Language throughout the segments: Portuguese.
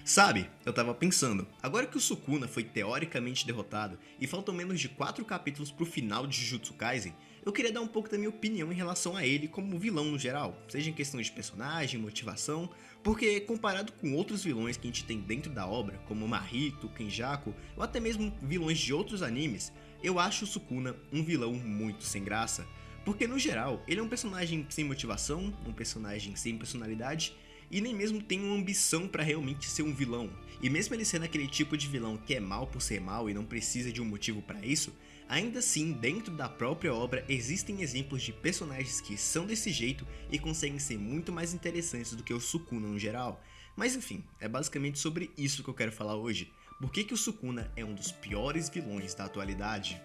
Sabe, eu tava pensando, agora que o Sukuna foi teoricamente derrotado e faltam menos de 4 capítulos pro final de Jujutsu Kaisen, eu queria dar um pouco da minha opinião em relação a ele como vilão no geral, seja em questão de personagem, motivação, porque comparado com outros vilões que a gente tem dentro da obra, como Mahito, Kenjaku, ou até mesmo vilões de outros animes, eu acho o Sukuna um vilão muito sem graça, porque no geral ele é um personagem sem motivação, um personagem sem personalidade, e nem mesmo tem uma ambição pra realmente ser um vilão. E mesmo ele sendo aquele tipo de vilão que é mal por ser mal e não precisa de um motivo pra isso, ainda assim, dentro da própria obra, existem exemplos de personagens que são desse jeito e conseguem ser muito mais interessantes do que o Sukuna no geral. Mas enfim, é basicamente sobre isso que eu quero falar hoje. Por que o Sukuna é um dos piores vilões da atualidade?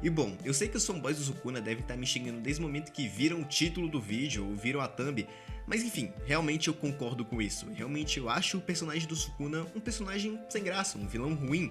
E bom, eu sei que os fanboys do Sukuna devem estar me xingando desde o momento que viram o título do vídeo ou viram a thumb, mas enfim, realmente eu concordo com isso. Realmente eu acho o personagem do Sukuna um personagem sem graça, um vilão ruim.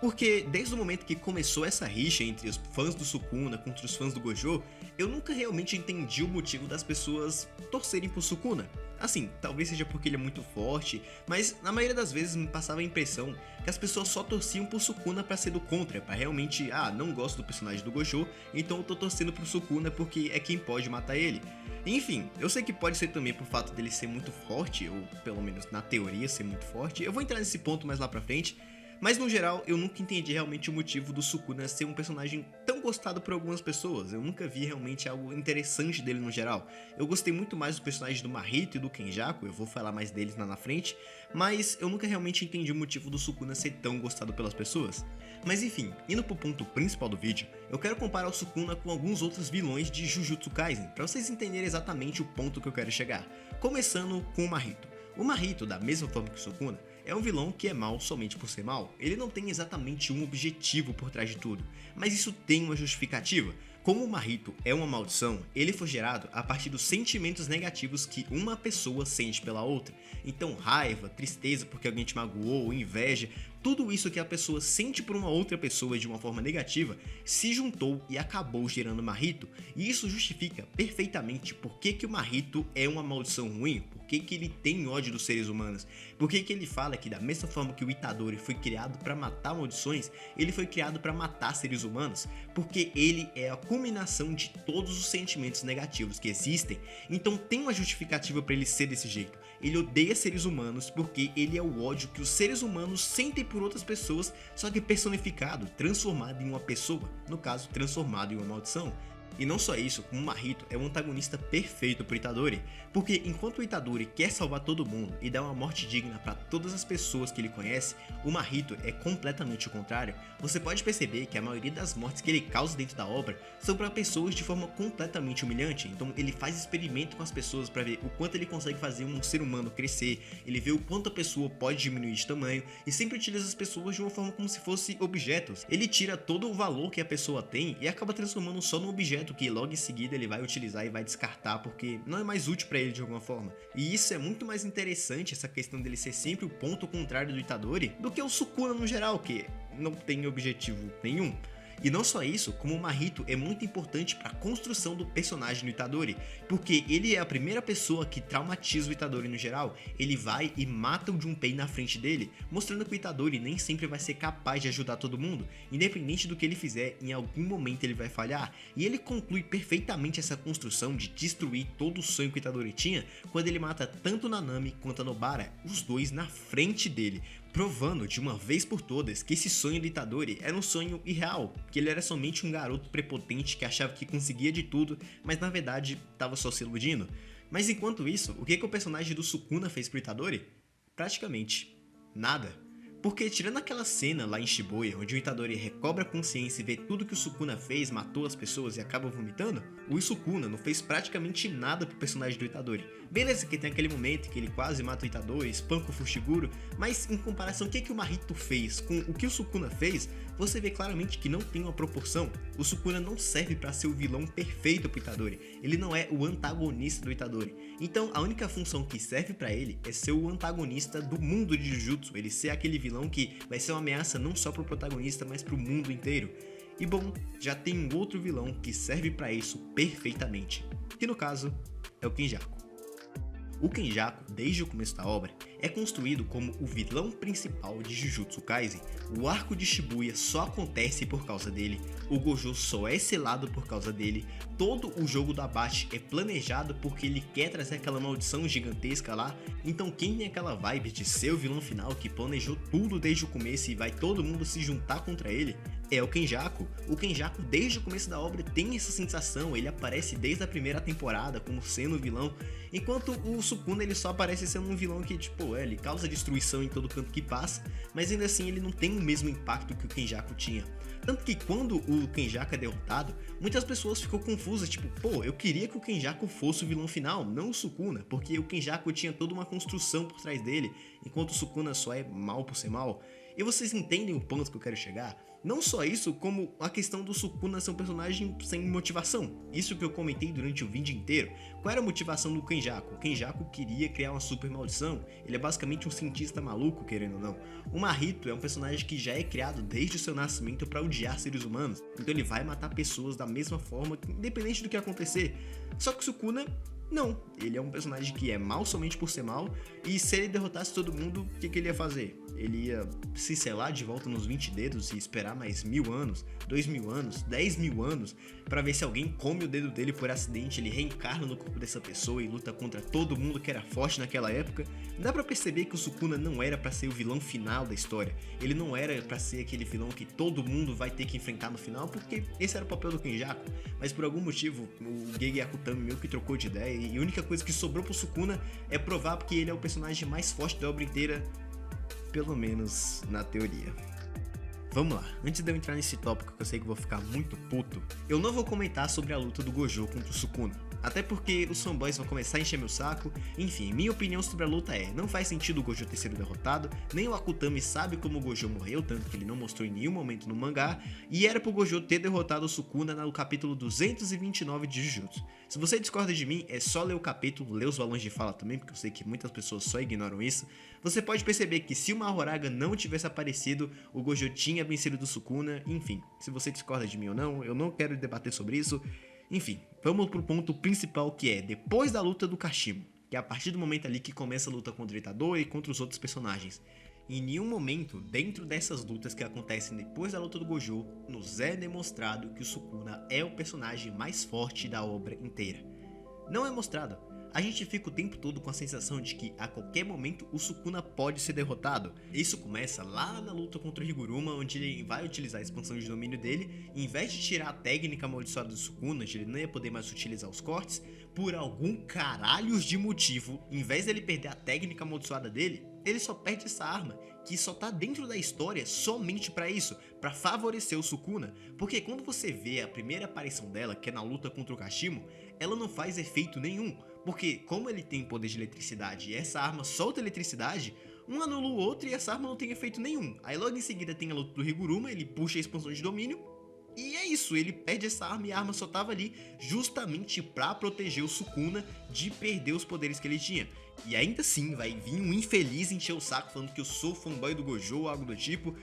Porque desde o momento que começou essa rixa entre os fãs do Sukuna contra os fãs do Gojo, eu nunca realmente entendi o motivo das pessoas torcerem pro Sukuna. Assim, talvez seja porque ele é muito forte, mas na maioria das vezes me passava a impressão que as pessoas só torciam pro Sukuna pra ser do contra, pra realmente, não gosto do personagem do Gojo, então eu tô torcendo pro Sukuna porque é quem pode matar ele. Enfim, eu sei que pode ser também por fato dele ser muito forte, ou pelo menos na teoria ser muito forte, eu vou entrar nesse ponto mais lá pra frente. Mas no geral, eu nunca entendi realmente o motivo do Sukuna ser um personagem tão gostado por algumas pessoas. Eu nunca vi realmente algo interessante dele no geral. Eu gostei muito mais dos personagens do Mahito e do Kenjaku, eu vou falar mais deles lá na frente, mas eu nunca realmente entendi o motivo do Sukuna ser tão gostado pelas pessoas. Mas enfim, indo pro ponto principal do vídeo, eu quero comparar o Sukuna com alguns outros vilões de Jujutsu Kaisen, pra vocês entenderem exatamente o ponto que eu quero chegar. Começando com o Mahito. O Mahito, da mesma forma que o Sukuna, é um vilão que é mal somente por ser mal. Ele não tem exatamente um objetivo por trás de tudo, mas isso tem uma justificativa. Como o Mahito é uma maldição, ele foi gerado a partir dos sentimentos negativos que uma pessoa sente pela outra. Então raiva, tristeza porque alguém te magoou, inveja, tudo isso que a pessoa sente por uma outra pessoa de uma forma negativa se juntou e acabou gerando Mahito. E isso justifica perfeitamente por que o Mahito é uma maldição ruim, por que ele tem ódio dos seres humanos, por que ele fala que da mesma forma que o Itadori foi criado para matar maldições, ele foi criado para matar seres humanos, porque ele é a culminação de todos os sentimentos negativos que existem. Então tem uma justificativa para ele ser desse jeito. Ele odeia seres humanos porque ele é o ódio que os seres humanos sentem por outras pessoas, só que personificado, transformado em uma pessoa, no caso transformado em uma maldição. E não só isso, como o Mahito é o antagonista perfeito pro Itadori, porque enquanto o Itadori quer salvar todo mundo e dar uma morte digna para todas as pessoas que ele conhece, o Mahito é completamente o contrário. Você pode perceber que a maioria das mortes que ele causa dentro da obra são para pessoas de forma completamente humilhante, então ele faz experimento com as pessoas para ver o quanto ele consegue fazer um ser humano crescer, ele vê o quanto a pessoa pode diminuir de tamanho e sempre utiliza as pessoas de uma forma como se fossem objetos. Ele tira todo o valor que a pessoa tem e acaba transformando só num objeto que logo em seguida ele vai utilizar e vai descartar porque não é mais útil para ele de alguma forma. E isso é muito mais interessante, essa questão dele ser sempre o ponto contrário do Itadori, do que o Sukuna no geral, que não tem objetivo nenhum. E não só isso, como o Mahito é muito importante para a construção do personagem do Itadori, porque ele é a primeira pessoa que traumatiza o Itadori no geral. Ele vai e mata o Junpei na frente dele, mostrando que o Itadori nem sempre vai ser capaz de ajudar todo mundo, independente do que ele fizer, em algum momento ele vai falhar. E ele conclui perfeitamente essa construção de destruir todo o sonho que o Itadori tinha, quando ele mata tanto Nanami quanto a Nobara, os dois na frente dele, provando de uma vez por todas que esse sonho do Itadori era um sonho irreal, que ele era somente um garoto prepotente que achava que conseguia de tudo, mas na verdade estava só se iludindo. Mas enquanto isso, o que o personagem do Sukuna fez pro Itadori? Praticamente nada. Porque tirando aquela cena lá em Shibuya, onde o Itadori recobra a consciência e vê tudo que o Sukuna fez, matou as pessoas e acaba vomitando, o Sukuna não fez praticamente nada pro personagem do Itadori. Beleza que tem aquele momento que ele quase mata o Itadori, espanca o Fushiguro, mas em comparação o que o Mahito fez com o que o Sukuna fez, você vê claramente que não tem uma proporção. O Sukuna não serve para ser o vilão perfeito pro Itadori, ele não é o antagonista do Itadori. Então a única função que serve para ele é ser o antagonista do mundo de Jujutsu, ele ser aquele vilão que vai ser uma ameaça não só pro protagonista, mas pro mundo inteiro. E bom, já tem um outro vilão que serve para isso perfeitamente, que no caso é o Kenjaku. O Kenjaku, desde o começo da obra, é construído como o vilão principal de Jujutsu Kaisen. O arco de Shibuya só acontece por causa dele, o Gojo só é selado por causa dele, todo o jogo do Abashi é planejado porque ele quer trazer aquela maldição gigantesca lá. Então quem tem aquela vibe de ser o vilão final que planejou tudo desde o começo e vai todo mundo se juntar contra ele, é o Kenjaku. O Kenjaku desde o começo da obra tem essa sensação, ele aparece desde a primeira temporada como sendo o vilão, enquanto o Sukuna ele só aparece sendo um vilão que tipo, ele causa destruição em todo canto que passa, mas ainda assim ele não tem o mesmo impacto que o Kenjaku tinha. Tanto que quando o Kenjaku é derrotado, muitas pessoas ficam confusas, tipo, pô, eu queria que o Kenjaku fosse o vilão final, não o Sukuna, porque o Kenjaku tinha toda uma construção por trás dele, enquanto o Sukuna só é mal por ser mal. E vocês entendem o ponto que eu quero chegar? Não só isso, como a questão do Sukuna ser um personagem sem motivação. Isso que eu comentei durante o vídeo inteiro. Qual era a motivação do Kenjaku? O Kenjaku queria criar uma super maldição. Ele é basicamente um cientista maluco, querendo ou não. O Mahito é um personagem que já é criado desde o seu nascimento para odiar seres humanos. Então ele vai matar pessoas da mesma forma, independente do que acontecer. Só que o Sukuna... não, ele é um personagem que é mal somente por ser mal, e se ele derrotasse todo mundo, o que ele ia fazer? Ele ia se selar de volta nos 20 dedos e esperar mais 1000 anos, 2000 anos, 10.000 anos, pra ver se alguém come o dedo dele por acidente, ele reencarna no corpo dessa pessoa e luta contra todo mundo que era forte naquela época. Dá pra perceber que o Sukuna não era pra ser o vilão final da história, ele não era pra ser aquele vilão que todo mundo vai ter que enfrentar no final, porque esse era o papel do Kenjaku, mas por algum motivo o Gege Akutami meio que trocou de ideia, e a única coisa que sobrou pro Sukuna é provar que ele é o personagem mais forte da obra inteira, pelo menos na teoria. Vamos lá, antes de eu entrar nesse tópico que eu sei que vou ficar muito puto, eu não vou comentar sobre a luta do Gojo contra o Sukuna, até porque os fanboys vão começar a encher meu saco. Enfim, minha opinião sobre a luta é, não faz sentido o Gojo ter sido derrotado, nem o Akutami sabe como o Gojo morreu, tanto que ele não mostrou em nenhum momento no mangá, e era pro Gojo ter derrotado o Sukuna no capítulo 229 de Jujutsu. Se você discorda de mim, é só ler o capítulo, ler os balões de fala também, porque eu sei que muitas pessoas só ignoram isso. Você pode perceber que se o Mahoraga não tivesse aparecido, o Gojo tinha vencido do Sukuna. Enfim, se você discorda de mim ou não, eu não quero debater sobre isso. Enfim, vamos pro ponto principal, que é depois da luta do Kashimo, que é a partir do momento ali que começa a luta contra o Itadori e contra os outros personagens. Em nenhum momento, dentro dessas lutas que acontecem depois da luta do Gojo, nos é demonstrado que o Sukuna é o personagem mais forte da obra inteira. Não é mostrado. A gente fica o tempo todo com a sensação de que a qualquer momento o Sukuna pode ser derrotado. Isso começa lá na luta contra o Higuruma, onde ele vai utilizar a expansão de domínio dele, e em vez de tirar a técnica amaldiçoada do Sukuna, onde ele não ia poder mais utilizar os cortes, por algum caralhos de motivo, em vez dele perder a técnica amaldiçoada dele, ele só perde essa arma, que só tá dentro da história somente pra isso, pra favorecer o Sukuna, porque quando você vê a primeira aparição dela, que é na luta contra o Kashimo, ela não faz efeito nenhum, porque como ele tem poder de eletricidade e essa arma solta eletricidade, um anula o outro e essa arma não tem efeito nenhum. Aí logo em seguida tem a luta do Higuruma, ele puxa a expansão de domínio, e é isso, ele perde essa arma e a arma só tava ali justamente pra proteger o Sukuna de perder os poderes que ele tinha. E ainda assim vai vir um infeliz encher o saco falando que eu sou fanboy do Gojo ou algo do tipo.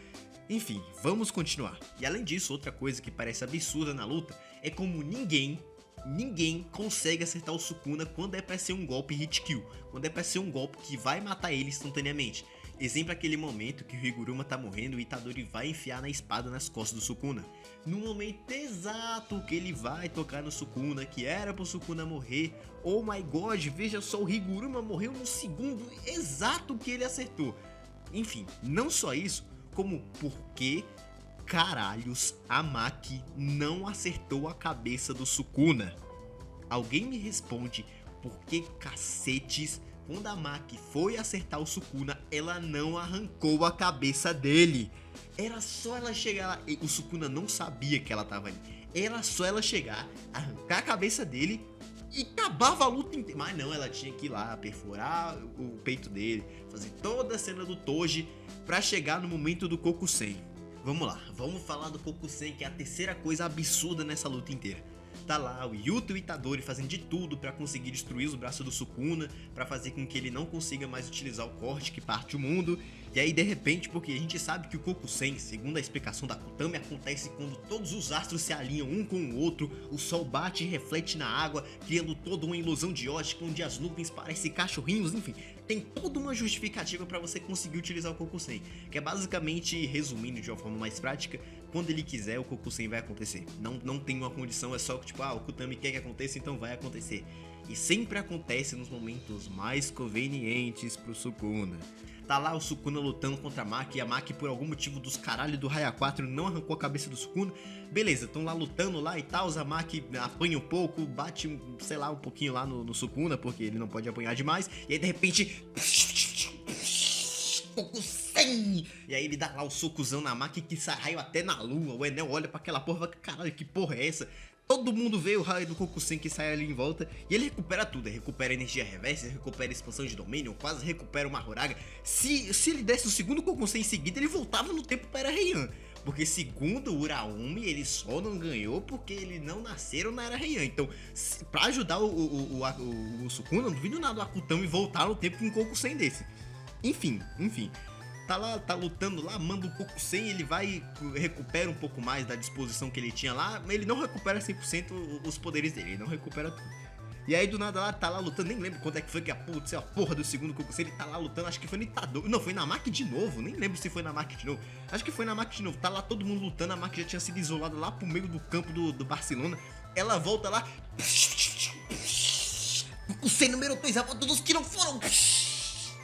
Enfim, vamos continuar. E além disso, outra coisa que parece absurda na luta é como ninguém consegue acertar o Sukuna quando é pra ser um golpe hit kill, quando é pra ser um golpe que vai matar ele instantaneamente. Exemplo, aquele momento que o Higuruma tá morrendo e o Itadori vai enfiar na espada nas costas do Sukuna. No momento exato que ele vai tocar no Sukuna, que era pro Sukuna morrer, oh my god, veja só, o Higuruma morreu no segundo exato que ele acertou. Enfim, não só isso, como por que caralhos a Maki não acertou a cabeça do Sukuna? Alguém me responde por que cacetes, quando a Maki foi acertar o Sukuna, ela não arrancou a cabeça dele? Era só ela chegar lá, o Sukuna não sabia que ela tava ali, era só ela chegar, arrancar a cabeça dele e acabava a luta inteira. Mas não, ela tinha que ir lá, perfurar o peito dele, fazer toda a cena do Toji pra chegar no momento do Kokusen. Vamos lá, vamos falar do Kokusen, que é a terceira coisa absurda nessa luta inteira. Tá lá o Yuta e o Itadori fazendo de tudo pra conseguir destruir os braços do Sukuna, pra fazer com que ele não consiga mais utilizar o corte que parte o mundo. E aí de repente, porque a gente sabe que o Kokusen, segundo a explicação da Akutami, acontece quando todos os astros se alinham um com o outro, o sol bate e reflete na água, criando toda uma ilusão de ótica onde as nuvens parecem cachorrinhos, enfim. tem toda uma justificativa pra você conseguir utilizar o Kokusen, que é basicamente, resumindo de uma forma mais prática, quando ele quiser o Kokusen vai acontecer. Não tem uma condição, é só que tipo, o Kutami quer que aconteça, então vai acontecer. E sempre acontece nos momentos mais convenientes pro Sukuna. Tá lá o Sukuna lutando contra a Maki, e a Maki por algum motivo dos caralho do Raia 4 não arrancou a cabeça do Sukuna. Beleza, estão lá lutando lá e tal, a Maki apanha um pouco, bate, sei lá, um pouquinho lá no Sukuna, porque ele não pode apanhar demais. E aí de repente... Kokusen! E aí ele dá lá o socuzão na Maki que sai raio até na lua. O Enel olha pra aquela porra e fala, caralho, que porra é essa? Todo mundo vê o raio do Kokusen que sai ali em volta e ele recupera tudo, ele recupera energia reversa, ele recupera expansão de domínio, quase recupera o Mahoraga. Se ele desse o segundo Kokusen em seguida, ele voltava no tempo para Heian. Porque segundo o Uraumi, ele só não ganhou porque eles não nasceram na Era Heian. Então, pra ajudar o Sukuna, não duvido nada o Akutami voltar no tempo com um Kokusen desse. Enfim. Tá lá, tá lutando lá, manda um Kokusen, ele vai, recupera um pouco mais da disposição que ele tinha lá, mas ele não recupera 100% os poderes dele, ele não recupera tudo. E aí do nada lá, tá lá lutando, nem lembro quando é que foi que a porra do segundo Kokusen, ele tá lá lutando, acho que foi no Itadori, não, foi na Maki de novo, nem lembro se foi na Maki de novo, acho que foi na Maki de novo, tá lá todo mundo lutando, a Maki já tinha sido isolada lá pro meio do campo do Barcelona, ela volta lá, Kokusen número 2, a volta dos que não foram...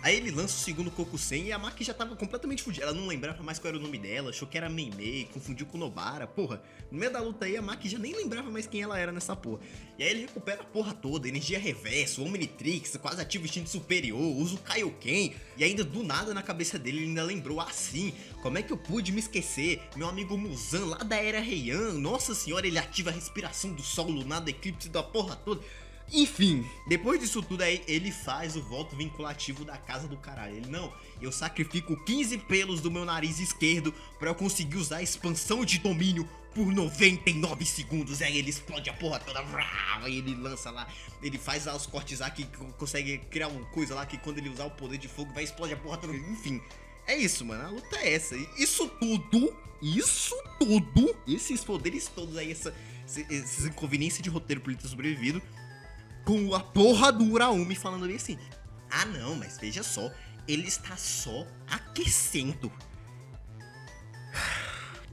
Aí ele lança o segundo Kokusen e a Maki já tava completamente fudida. Ela não lembrava mais qual era o nome dela, achou que era Meimei, confundiu com Nobara. Porra, no meio da luta aí a Maki já nem lembrava mais quem ela era nessa porra. E aí ele recupera a porra toda, energia reversa, Omnitrix, quase ativa o instinto superior, usa o Kaioken. E ainda do nada na cabeça dele ele ainda lembrou assim, como é que eu pude me esquecer? Meu amigo Muzan lá da Era Heian, nossa senhora, ele ativa a respiração do sol lunar, do eclipse da porra toda. Enfim, depois disso tudo aí, ele faz o voto vinculativo da casa do caralho. Ele, não, eu sacrifico 15 pelos do meu nariz esquerdo pra eu conseguir usar a expansão de domínio por 99 segundos. Aí ele explode a porra toda, aí ele lança lá, ele faz lá os cortes lá que consegue criar uma coisa lá que quando ele usar o poder de fogo vai explodir a porra toda. Enfim, é isso, mano, a luta é essa. Isso tudo, esses poderes todos aí, essas inconveniências de roteiro pra ele ter sobrevivido, com a porra do Uraumi falando ali assim, ah não, mas veja só, ele está só aquecendo.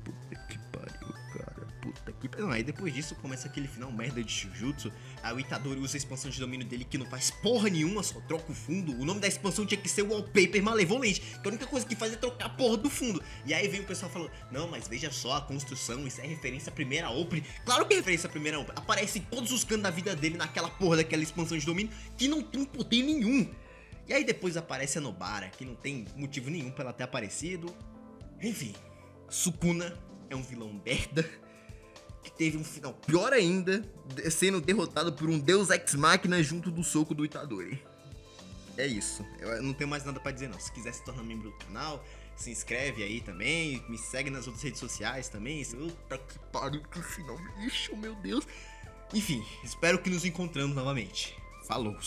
Puta que pariu, cara, puta que pariu. Não, aí depois disso começa aquele final merda de Jujutsu. Aí o Itadori usa a expansão de domínio dele que não faz porra nenhuma, só troca o fundo. O nome da expansão tinha que ser Wallpaper Malevolente, que a única coisa que faz é trocar a porra do fundo. E aí vem o pessoal falando, não, mas veja só a construção, isso é referência à primeira opening. Claro que é referência à primeira opening, aparece em todos os cantos da vida dele naquela porra daquela expansão de domínio que não tem poder nenhum. E aí depois aparece a Nobara, que não tem motivo nenhum pra ela ter aparecido. Enfim, Sukuna é um vilão merda, que teve um final pior ainda, sendo derrotado por um Deus Ex Machina junto do soco do Itadori. É isso, eu não tenho mais nada pra dizer não. Se quiser se tornar membro do canal, se inscreve aí também, me segue nas outras redes sociais também. Puta que pariu, que final lixo, meu Deus. Enfim, espero que nos encontramos novamente. Falou!